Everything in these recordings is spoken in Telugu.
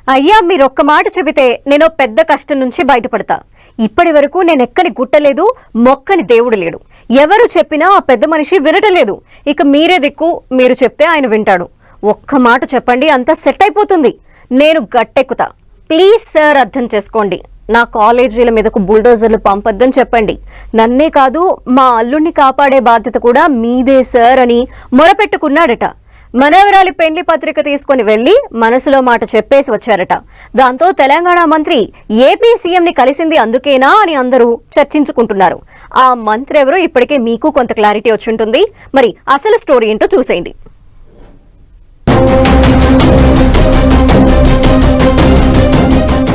అయ్యా మీరొక్క మాట చెబితే నేను పెద్ద కష్టం నుంచి బయటపడతా. ఇప్పటి వరకు నేను ఎక్కని గుట్టలేదు, మొక్కని దేవుడు లేడు. ఎవరు చెప్పినా ఆ పెద్ద మనిషి వినటలేదు. ఇక మీరే దిక్కు, మీరు చెప్తే ఆయన వింటాడు. ఒక్క మాట చెప్పండి, అంతా సెట్ అయిపోతుంది. నేను గట్టెక్కుతా. ప్లీజ్ సార్ అర్థం చేసుకోండి. నా కాలేజీల మీదకు బుల్డోజర్లు పంపొద్దని చెప్పండి. నన్నే కాదు మా అల్లుణ్ణి కాపాడే బాధ్యత కూడా మీదే సార్ అని మొరపెట్టుకున్నాడట. మనవరాలి పెండ్లి పత్రిక తీసుకుని వెళ్లి మనసులో మాట చెప్పేసి వచ్చారట. దాంతో తెలంగాణ మంత్రి ఏపీ సీఎం ని కలిసింది అందుకేనా అని అందరూ చర్చించుకుంటున్నారు. ఆ మంత్రి ఎవరో ఇప్పటికే మీకు కొంత క్లారిటీ వచ్చుంటుంది. మరి అసలు స్టోరీ ఏంటో చూసేయండి.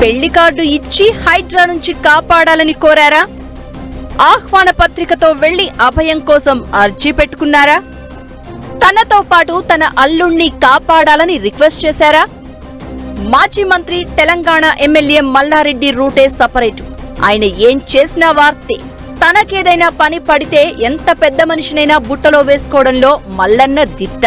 పెళ్లి కార్డు ఇచ్చి హైడ్రా నుంచి కాపాడాలని కోరారా? ఆహ్వాన పత్రికతో వెళ్లి అభయం కోసం అర్జీ పెట్టుకున్నారా? తనతో పాటు తన అల్లుణ్ణి కాపాడాలని రిక్వెస్ట్ చేశారా? మాజీ మంత్రి తెలంగాణ ఎమ్మెల్యే మల్లారెడ్డి రూటే సపరేటు. ఆయన ఏం చేసినా వార్తే. తనకేదైనా పని పడితే ఎంత పెద్ద మనిషినైనా బుట్టలో వేసుకోవడంలో మల్లన్న దిట్ట.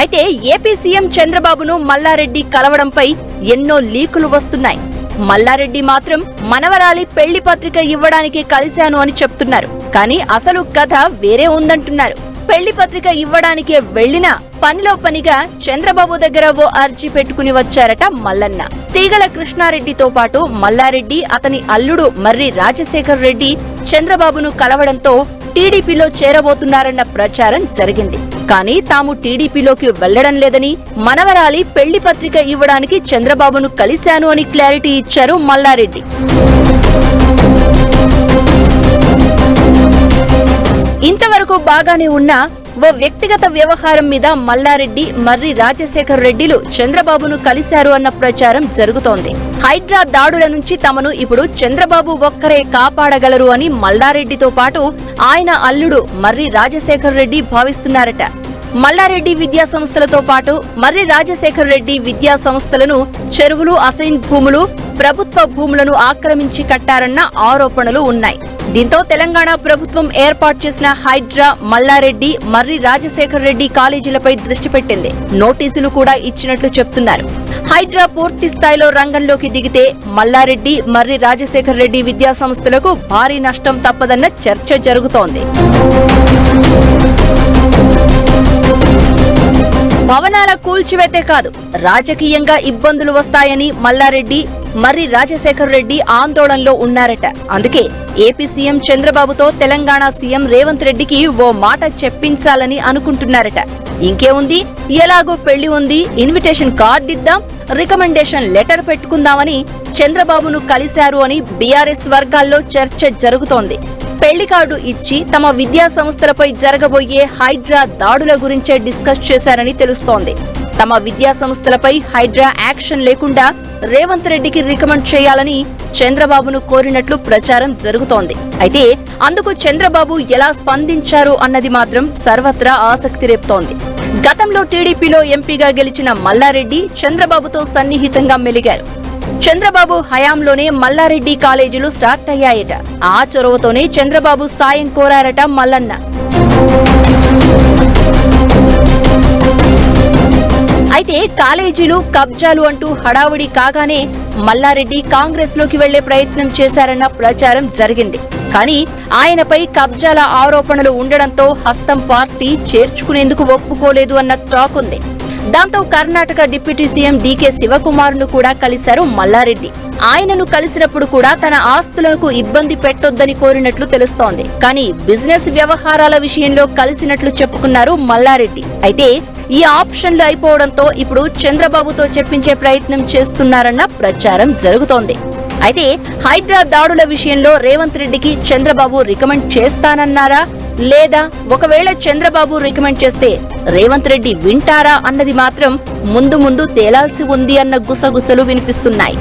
అయితే ఏపీ సీఎం చంద్రబాబును మల్లారెడ్డి కలవడంపై ఎన్నో లీకులు వస్తున్నాయి. మల్లారెడ్డి మాత్రం మనవరాలి పెళ్లి పత్రిక ఇవ్వడానికి కలిశాను అని చెప్తున్నారు. కానీ అసలు కథ వేరే ఉందంటున్నారు. పెళ్లి పత్రిక ఇవ్వడానికే వెళ్లినా పనిలో పనిగా చంద్రబాబు దగ్గర ఓ అర్జీ పెట్టుకుని వచ్చారట మల్లన్న. తీగల కృష్ణారెడ్డితో పాటు మల్లారెడ్డి, అతని అల్లుడు మర్రి రాజశేఖర్ రెడ్డి చంద్రబాబును కలవడంతో టీడీపీలో చేరబోతున్నారన్న ప్రచారం జరిగింది. కానీ తాము టీడీపీలోకి వెళ్లడం లేదని, మనవరాలి పెళ్లి పత్రిక ఇవ్వడానికి చంద్రబాబును కలిశాను అని క్లారిటీ ఇచ్చారు మల్లారెడ్డి. ఇంతవరకు బాగానే ఉన్న ఓ వ్యక్తిగత వ్యవహారం మీద మల్లారెడ్డి, మర్రి రాజశేఖర్ రెడ్డిలు చంద్రబాబును కలిశారు అన్న ప్రచారం జరుగుతోంది. హైడ్రా దాడుల నుంచి తమను ఇప్పుడు చంద్రబాబు ఒక్కరే కాపాడగలరు అని మల్లారెడ్డితో పాటు ఆయన అల్లుడు మర్రి రాజశేఖర్ రెడ్డి భావిస్తున్నారట. మల్లారెడ్డి విద్యా సంస్థలతో పాటు మర్రి రాజశేఖర్ రెడ్డి విద్యా సంస్థలను చెరువులు, అసైన్ భూములు, ప్రభుత్వ భూములను ఆక్రమించి కట్టారన్న ఆరోపణలు ఉన్నాయి. దీంతో తెలంగాణ ప్రభుత్వం ఏర్పాటు చేసిన హైడ్రా మల్లారెడ్డి, మర్రి రాజశేఖర్ రెడ్డి కాలేజీలపై దృష్టి పెట్టింది. నోటీసులు కూడా ఇచ్చినట్లు చెప్తున్నారు. హైడ్రా పూర్తి స్థాయిలో రంగంలోకి దిగితే మల్లారెడ్డి, మర్రి రాజశేఖర్ రెడ్డి విద్యా సంస్థలకు భారీ నష్టం తప్పదన్న చర్చ జరుగుతోంది. భవనాల కూల్చివేతే కాదు, రాజకీయంగా ఇబ్బందులు వస్తాయని మల్లారెడ్డి, మర్రి రాజశేఖర్ రెడ్డి ఆందోళనలో ఉన్నారట. అందుకే ఏపీ సీఎం చంద్రబాబుతో తెలంగాణ సీఎం రేవంత్ రెడ్డికి ఓ మాట చెప్పించాలని అనుకుంటున్నారట. ఇంకేముంది, ఎలాగో పెళ్లి ఉంది, ఇన్విటేషన్ కార్డు ఇద్దాం, రికమెండేషన్ లెటర్ పెట్టుకుందామని చంద్రబాబును కలిశారు అని బీఆర్ఎస్ వర్గాల్లో చర్చ జరుగుతోంది. పెళ్లి కార్డు ఇచ్చి తమ విద్యా సంస్థలపై జరగబోయే హైడ్రా దాడుల గురించే డిస్కస్ చేశారని తెలుస్తోంది. తమ విద్యా సంస్థలపై హైడ్రా యాక్షన్ లేకుండా రేవంత్ రెడ్డికి రికమెండ్ చేయాలని చంద్రబాబును కోరినట్లు ప్రచారం జరుగుతోంది. అయితే అందుకు చంద్రబాబు ఎలా స్పందించారు అన్నది మాత్రం సర్వత్రా ఆసక్తి రేపుతోంది. గతంలో టీడీపీలో ఎంపీగా గెలిచిన మల్లారెడ్డి చంద్రబాబుతో సన్నిహితంగా మెలిగారు. చంద్రబాబు హయాంలోనే మల్లారెడ్డి కాలేజీలు స్టార్ట్ అయ్యాయట. ఆ చొరవతోనే చంద్రబాబు సాయం కోరారట మల్లన్న. అయితే కాలేజీలు, కబ్జాలు అంటూ హడావుడి కాగానే మల్లారెడ్డి కాంగ్రెస్ లోకి వెళ్లే ప్రయత్నం చేశారన్న ప్రచారం జరిగింది. కానీ ఆయనపై కబ్జాల ఆరోపణలు ఉండడంతో హస్తం పార్టీ చేర్చుకునేందుకు ఒప్పుకోలేదు అన్న టాక్ ఉంది. దాంతో Karnataka deputy CM DK Shivakumar ను కూడా కలిశారు మల్లారెడ్డి. ఆయనను కలిసినప్పుడు కూడా తన ఆస్తులకు ఇబ్బంది పెట్టొద్దని కోరినట్లు తెలుస్తోంది. కానీ బిజినెస్ వ్యవహారాల విషయంలో కలిసినట్లు చెప్పుకున్నారు మల్లారెడ్డి. అయితే ఈ ఆప్షన్లు అయిపోవడంతో ఇప్పుడు చంద్రబాబుతో చెప్పించే ప్రయత్నం చేస్తున్నారన్న ప్రచారం జరుగుతోంది. అయితే హైడ్రా దాడుల విషయంలో రేవంత్ రెడ్డికి చంద్రబాబు రికమెండ్ చేస్తానన్నారా, లేదా ఒకవేళ చంద్రబాబు రికమెండ్ చేస్తే రేవంత్ రెడ్డి వింటారా అన్నది మాత్రం ముందు ముందు తేలాల్సి ఉంది అన్న గుసగుసలు వినిపిస్తున్నాయి.